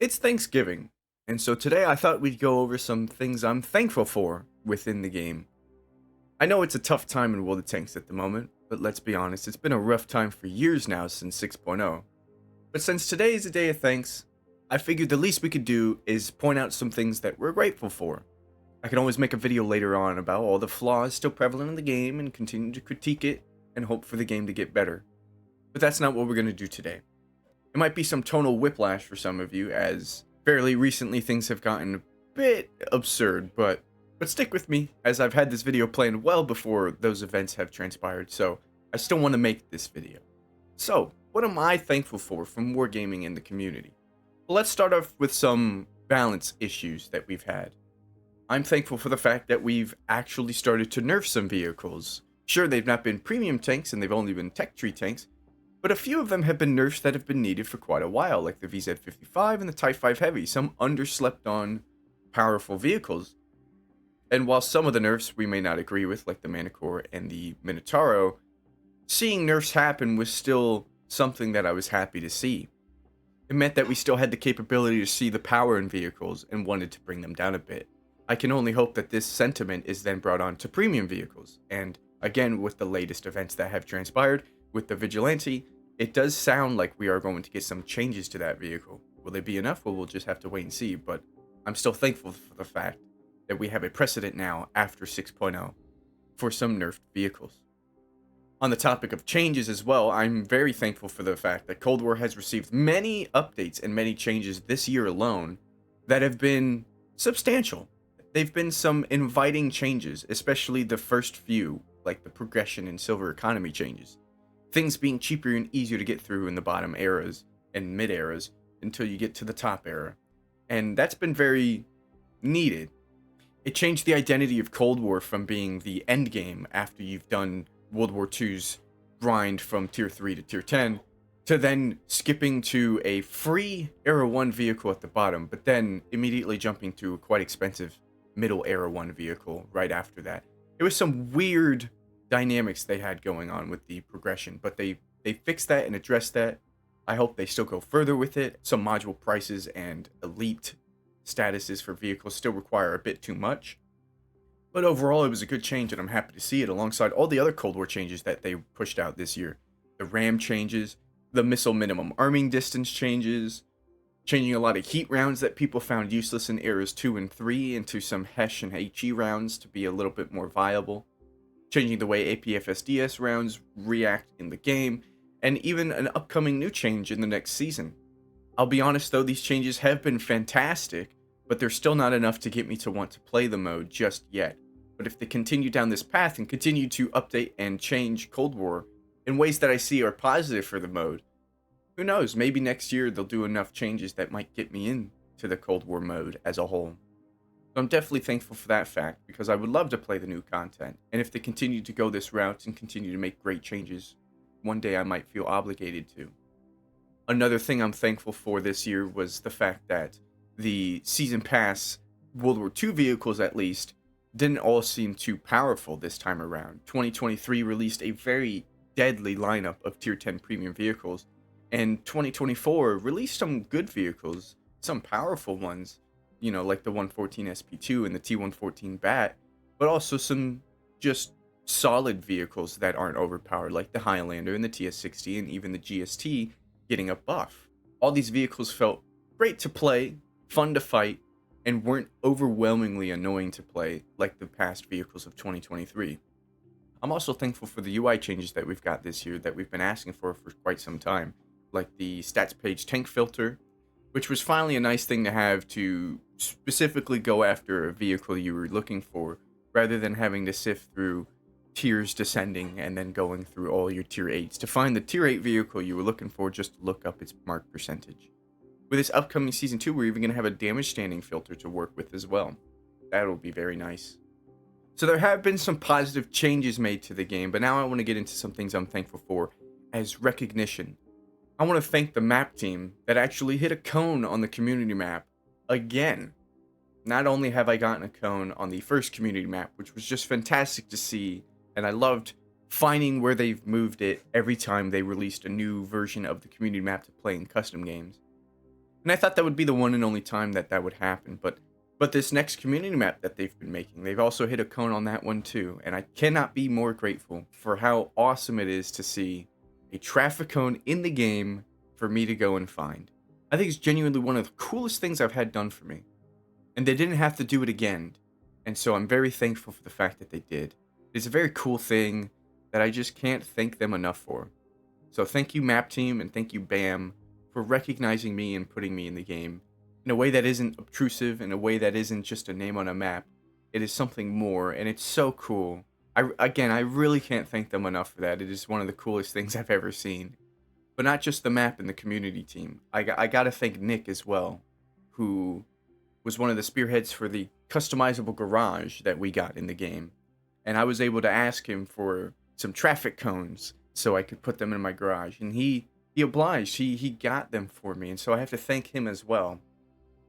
It's Thanksgiving, and so today I thought we'd go over some things I'm thankful for within the game. I know it's a tough time in World of Tanks at the moment, but let's be honest, it's been a rough time for years now since 6.0. But since today is a day of thanks, I figured the least we could do is point out some things that we're grateful for. I can always make a video later on about all the flaws still prevalent in the game and continue to critique it and hope for the game to get better. But that's not what we're going to do today. It might be some tonal whiplash for some of you, as fairly recently things have gotten a bit absurd, but stick with me, as I've had this video planned well before those events have transpired, so I still want to make this video. So, what am I thankful for from wargaming in the community? Well, let's start off with some balance issues that we've had. I'm thankful for the fact that we've actually started to nerf some vehicles. Sure, they've not been premium tanks and they've only been tech tree tanks, but a few of them have been nerfs that have been needed for quite a while, like the VZ55 and the Type 5 Heavy, some underslept on powerful vehicles. And while some of the nerfs we may not agree with, like the Manicore and the Minotauro, seeing nerfs happen was still something that I was happy to see. It meant that we still had the capability to see the power in vehicles and wanted to bring them down a bit. I can only hope that this sentiment is then brought on to premium vehicles, and again with the latest events that have transpired, with the Vigilante, it does sound like we are going to get some changes to that vehicle. Will they be enough? Well, we'll just have to wait and see, but I'm still thankful for the fact that we have a precedent now after 6.0 for some nerfed vehicles. On the topic of changes as well, I'm very thankful for the fact that Cold War has received many updates and many changes this year alone that have been substantial. They've been some inviting changes, especially the first few, like the progression and silver economy changes. Things being cheaper and easier to get through in the bottom eras and mid eras until you get to the top era. And that's been very needed. It changed the identity of Cold War from being the end game after you've done World War II's grind from tier 3 to tier 10, to then skipping to a free Era 1 vehicle at the bottom, but then immediately jumping to a quite expensive middle Era 1 vehicle right after that. It was some weird dynamics they had going on with the progression, but they fixed that and addressed that. I hope they still go further with it. Some module prices and elite statuses for vehicles still require a bit too much, but overall it was a good change and I'm happy to see it alongside all the other Cold War changes that they pushed out this year. The RAM changes, the missile minimum arming distance changes, changing a lot of heat rounds that people found useless in eras 2 and 3 into some HESH and HE rounds to be a little bit more viable, changing the way APFSDS rounds react in the game, and even an upcoming new change in the next season. I'll be honest though, these changes have been fantastic, but they're still not enough to get me to want to play the mode just yet. But if they continue down this path and continue to update and change Cold War in ways that I see are positive for the mode, who knows, maybe next year they'll do enough changes that might get me into the Cold War mode as a whole. So I'm definitely thankful for that fact, because I would love to play the new content, and if they continue to go this route and continue to make great changes, one day I might feel obligated to. Another thing I'm thankful for this year was the fact that the Season Pass World War II vehicles, at least, didn't all seem too powerful this time around. 2023 released a very deadly lineup of Tier 10 premium vehicles, and 2024 released some good vehicles, some powerful ones, you know, like the 114 SP2 and the T114 Bat, but also some just solid vehicles that aren't overpowered, like the Highlander and the TS60 and even the GST getting a buff. All these vehicles felt great to play, fun to fight, and weren't overwhelmingly annoying to play like the past vehicles of 2023. I'm also thankful for the UI changes that we've got this year that we've been asking for quite some time, like the stats page tank filter, which was finally a nice thing to have to specifically go after a vehicle you were looking for, rather than having to sift through tiers descending and then going through all your tier 8s to find the tier 8 vehicle you were looking for just to look up its mark percentage. With this upcoming Season 2, we're even going to have a damage standing filter to work with as well. That'll be very nice. So there have been some positive changes made to the game, but now I want to get into some things I'm thankful for as recognition. I want to thank the map team that actually hit a cone on the community map again. Not only have I gotten a cone on the first community map, which was just fantastic to see, and I loved finding where they've moved it every time they released a new version of the community map to play in custom games. And I thought that would be the one and only time that that would happen, but this next community map that they've been making, they've also hit a cone on that one too, and I cannot be more grateful for how awesome it is to see a traffic cone in the game for me to go and find. I think it's genuinely one of the coolest things I've had done for me, and they didn't have to do it again, and so I'm very thankful for the fact that they did. It's a very cool thing that I just can't thank them enough for. So thank you, Map Team, and thank you, BAM, for recognizing me and putting me in the game in a way that isn't obtrusive, in a way that isn't just a name on a map. It is something more, and it's so cool. I really can't thank them enough for that. It is one of the coolest things I've ever seen. But not just the map and the community team. I gotta thank Nick as well, who was one of the spearheads for the customizable garage that we got in the game. And I was able to ask him for some traffic cones so I could put them in my garage. And he obliged. He got them for me. And so I have to thank him as well.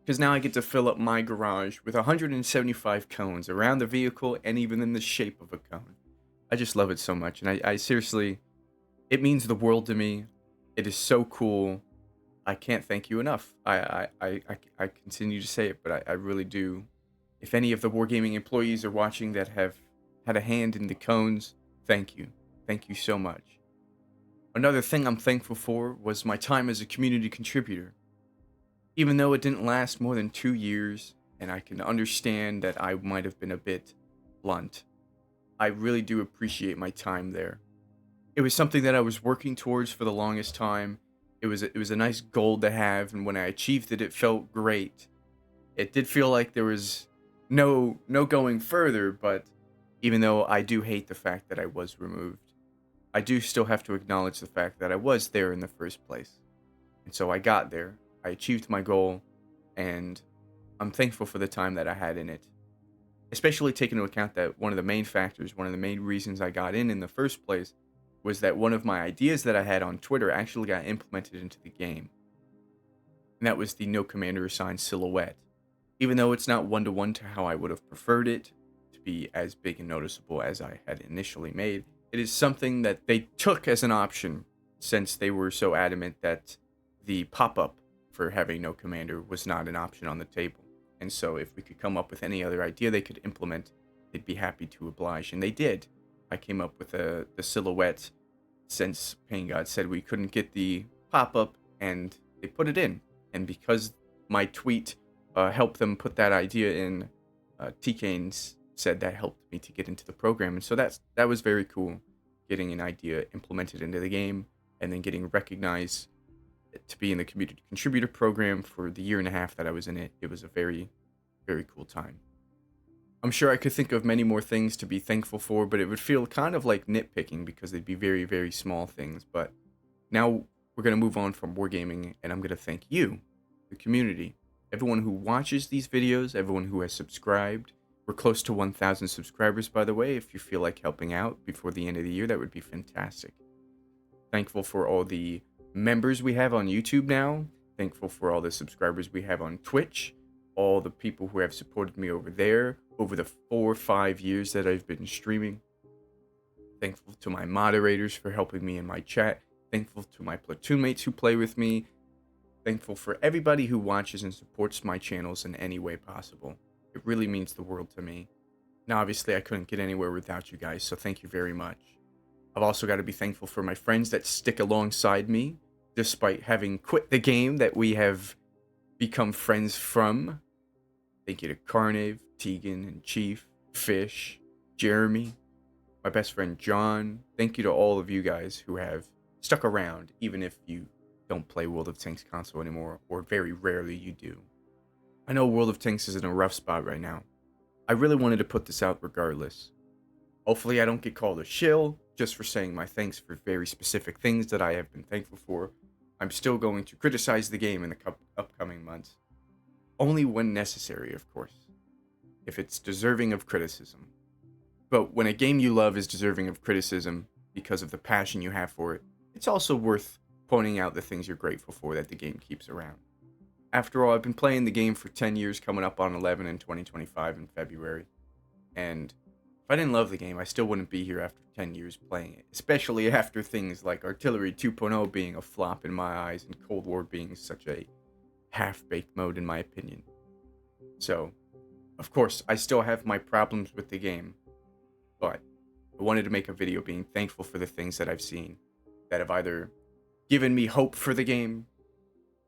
Because now I get to fill up my garage with 175 cones around the vehicle and even in the shape of a cone. I just love it so much. And I seriously, it means the world to me. It is so cool. I can't thank you enough. I continue to say it, but I really do. If any of the Wargaming employees are watching that have had a hand in the cones, thank you. Thank you so much. Another thing I'm thankful for was my time as a community contributor. Even though it didn't last more than 2 years, and I can understand that I might have been a bit blunt, I really do appreciate my time there. It was something that I was working towards for the longest time. It was a nice goal to have, and when I achieved it, it felt great. It did feel like there was no going further, but even though I do hate the fact that I was removed, I do still have to acknowledge the fact that I was there in the first place. And so I got there, I achieved my goal, and I'm thankful for the time that I had in it. Especially taking into account that one of the main factors, one of the main reasons I got in the first place, was that one of my ideas that I had on Twitter actually got implemented into the game. And that was the no commander assigned silhouette. Even though it's not one-to-one to how I would have preferred it to be as big and noticeable as I had initially made, it is something that they took as an option since they were so adamant that the pop-up for having no commander was not an option on the table. And so if we could come up with any other idea they could implement, they'd be happy to oblige. And they did. I came up with the silhouette since Pain God said we couldn't get the pop-up, and they put it in. And because my tweet helped them put that idea in, T-Canes said that helped me to get into the program. And so that was very cool, getting an idea implemented into the game and then getting recognized to be in the community contributor program for the 1.5 years that I was in it. It was a very, very cool time. I'm sure I could think of many more things to be thankful for, but it would feel kind of like nitpicking because they'd be very, very small things. But now we're going to move on from wargaming, and I'm going to thank you, the community, everyone who watches these videos, everyone who has subscribed. We're close to 1,000 subscribers, by the way. If you feel like helping out before the end of the year, that would be fantastic. Thankful for all the members we have on YouTube now. Thankful for all the subscribers we have on Twitch. All the people who have supported me over there over the 4 or 5 years that I've been streaming. Thankful to my moderators for helping me in my chat. Thankful to my platoon mates who play with me. Thankful for everybody who watches and supports my channels in any way possible. It really means the world to me. Now, obviously, I couldn't get anywhere without you guys, so thank you very much. I've also got to be thankful for my friends that stick alongside me, despite having quit the game that we have become friends from. Thank you to Carnave, Tegan, and Chief, Fish, Jeremy, my best friend John. Thank you to all of you guys who have stuck around, even if you don't play World of Tanks console anymore, or very rarely you do. I know World of Tanks is in a rough spot right now. I really wanted to put this out regardless. Hopefully I don't get called a shill just for saying my thanks for very specific things that I have been thankful for. I'm still going to criticize the game in the upcoming months. Only when necessary, of course. If it's deserving of criticism. But when a game you love is deserving of criticism because of the passion you have for it, it's also worth pointing out the things you're grateful for that the game keeps around. After all, I've been playing the game for 10 years, coming up on 11 in 2025 in February. And if I didn't love the game, I still wouldn't be here after 10 years playing it. Especially after things like Artillery 2.0 being a flop in my eyes and Cold War being such a half-baked mode in my opinion. So, of course, I still have my problems with the game, but I wanted to make a video being thankful for the things that I've seen that have either given me hope for the game,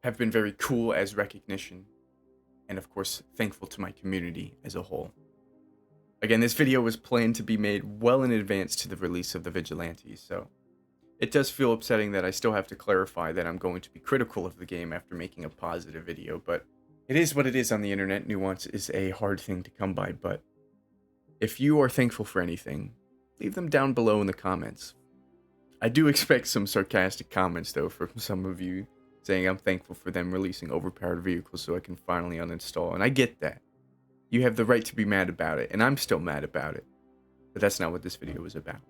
have been very cool as recognition, and of course, thankful to my community as a whole. Again, this video was planned to be made well in advance to the release of the Vigilantes, so it does feel upsetting that I still have to clarify that I'm going to be critical of the game after making a positive video, but it is what it is on the internet. Nuance is a hard thing to come by, but if you are thankful for anything, leave them down below in the comments. I do expect some sarcastic comments, though, from some of you saying I'm thankful for them releasing overpowered vehicles so I can finally uninstall, and I get that. You have the right to be mad about it, and I'm still mad about it, but that's not what this video was about.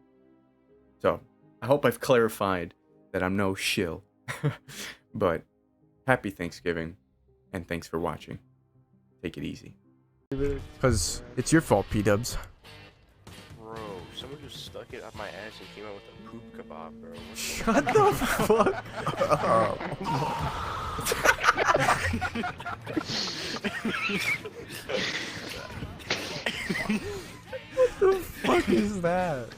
So, I hope I've clarified that I'm no shill, but happy Thanksgiving, and thanks for watching. Take it easy. Because it's your fault, P-dubs. Bro, someone just stuck it up my ass and came out with a poop kebab, bro. Shut the fuck up. What the fuck is that?